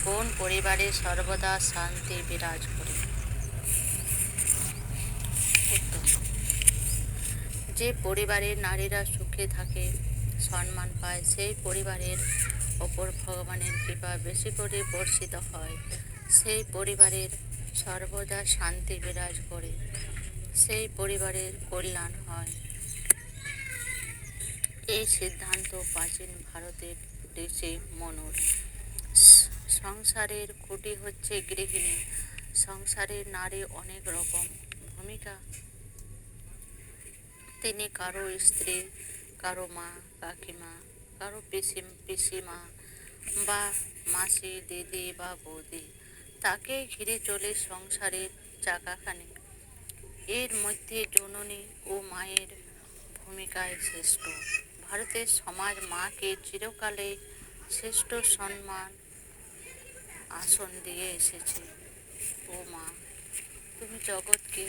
কোন পরিবারে সর্বদা শান্তি বিরাজ করে? উত্তর, যে পরিবারের নারীরা সুখে থাকে, সম্মান পায়, সেই পরিবারের ওপর ভগবানের কৃপা বেশি করে বর্ষিত হয়। সেই পরিবারের সর্বদা শান্তি বিরাজ করে, সেই পরিবারের কল্যাণ হয়। এই সিদ্ধান্ত প্রাচীন ভারতের ঋষি মনুর। সংসারের খুঁটি হচ্ছে গৃহিণী। সংসারের নারী অনেক রকম ভূমিকা। তিনি কারো স্ত্রী, কারো মা, কাকিমা, কারো পিসিমা বা মাসি, দিদি বা বৌদি। তাকে ঘিরে চলে সংসারের চাকাখানি। এর মধ্যে জননী ও মায়ের ভূমিকায় শ্রেষ্ঠ। ভারতের সমাজ মাকে চিরকালে শ্রেষ্ঠ সম্মান আসন দিয়ে এসেছে। ও মা, তুমি জগৎকে